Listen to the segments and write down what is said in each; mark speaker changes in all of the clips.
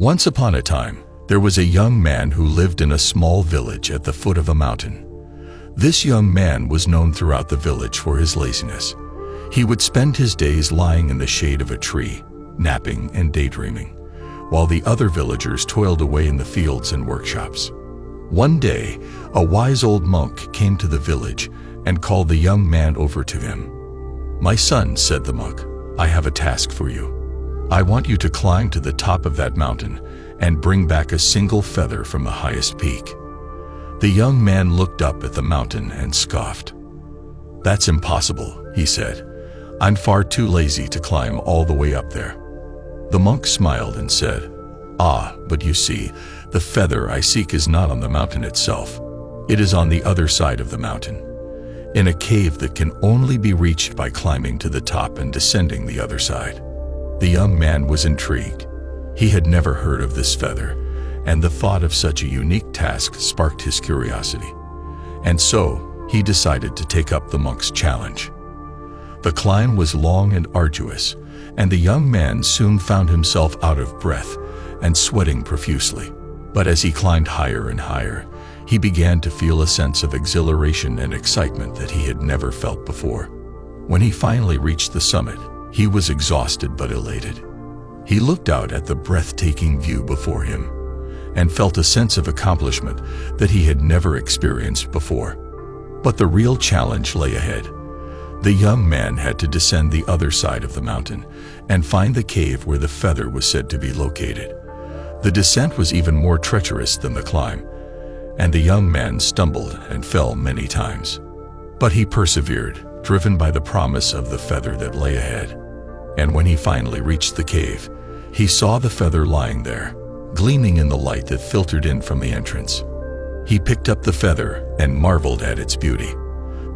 Speaker 1: Once upon a time, there was a young man who lived in a small village at the foot of a mountain. This young man was known throughout the village for his laziness. He would spend his days lying in the shade of a tree, napping and daydreaming, while the other villagers toiled away in the fields and workshops. One day, a wise old monk came to the village and called the young man over to him. "My son," said the monk, "I have a task for you. I want you to climb to the top of that mountain and bring back a single feather from the highest peak." The young man looked up at the mountain and scoffed. "That's impossible," he said. "I'm far too lazy to climb all the way up there." The monk smiled and said, "Ah, but you see, the feather I seek is not on the mountain itself. It is on the other side of the mountain, in a cave that can only be reached by climbing to the top and descending the other side." The young man was intrigued. He had never heard of this feather, and the thought of such a unique task sparked his curiosity. And so, he decided to take up the monk's challenge. The climb was long and arduous, and the young man soon found himself out of breath and sweating profusely. But as he climbed higher and higher, he began to feel a sense of exhilaration and excitement that he had never felt before. When he finally reached the summit, he was exhausted but elated. He looked out at the breathtaking view before him and felt a sense of accomplishment that he had never experienced before. But the real challenge lay ahead. The young man had to descend the other side of the mountain and find the cave where the feather was said to be located. The descent was even more treacherous than the climb, and the young man stumbled and fell many times. But he persevered, driven by the promise of the feather that lay ahead. And when he finally reached the cave, he saw the feather lying there, gleaming in the light that filtered in from the entrance. He picked up the feather and marveled at its beauty.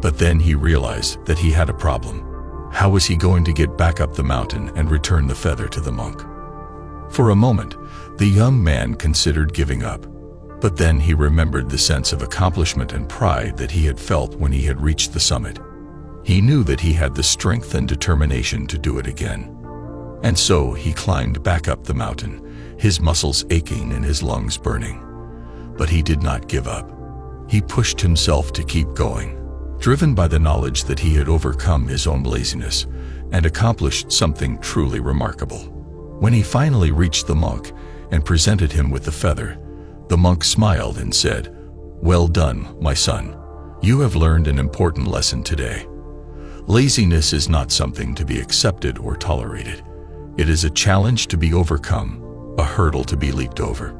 Speaker 1: But then he realized that he had a problem. How was he going to get back up the mountain and return the feather to the monk? For a moment, the young man considered giving up. But then he remembered the sense of accomplishment and pride that he had felt when he had reached the summit. He knew that he had the strength and determination to do it again. And so he climbed back up the mountain, his muscles aching and his lungs burning. But he did not give up. He pushed himself to keep going, driven by the knowledge that he had overcome his own laziness and accomplished something truly remarkable. When he finally reached the monk and presented him with the feather, the monk smiled and said, "Well done, my son. You have learned an important lesson today. Laziness is not something to be accepted or tolerated. It is a challenge to be overcome, a hurdle to be leaped over."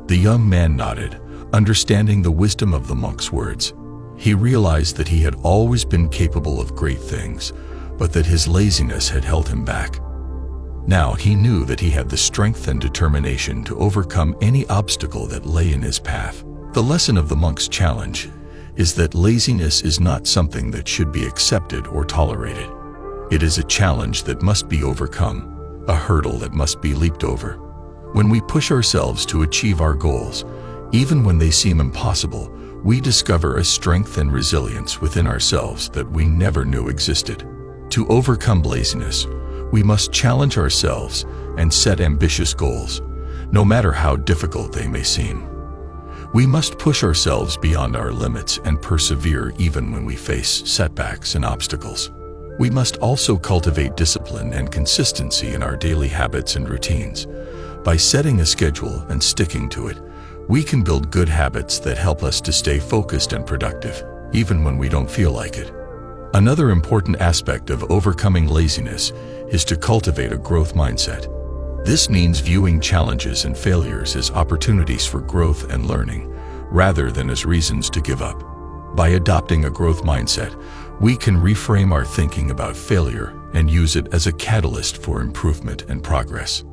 Speaker 1: The young man nodded, understanding the wisdom of the monk's words. He realized that he had always been capable of great things, but that his laziness had held him back. Now he knew that he had the strength and determination to overcome any obstacle that lay in his path. The lesson of the monk's challenge is that laziness is not something that should be accepted or tolerated. It is a challenge that must be overcome, a hurdle that must be leaped over. When we push ourselves to achieve our goals, even when they seem impossible, we discover a strength and resilience within ourselves that we never knew existed. To overcome laziness, we must challenge ourselves and set ambitious goals, no matter how difficult they may seem. We must push ourselves beyond our limits and persevere even when we face setbacks and obstacles. We must also cultivate discipline and consistency in our daily habits and routines. By setting a schedule and sticking to it, we can build good habits that help us to stay focused and productive, even when we don't feel like it. Another important aspect of overcoming laziness is to cultivate a growth mindset. This means viewing challenges and failures as opportunities for growth and learning, rather than as reasons to give up. By adopting a growth mindset, we can reframe our thinking about failure and use it as a catalyst for improvement and progress.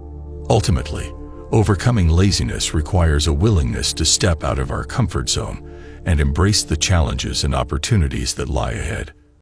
Speaker 1: Ultimately, overcoming laziness requires a willingness to step out of our comfort zone and embrace the challenges and opportunities that lie ahead.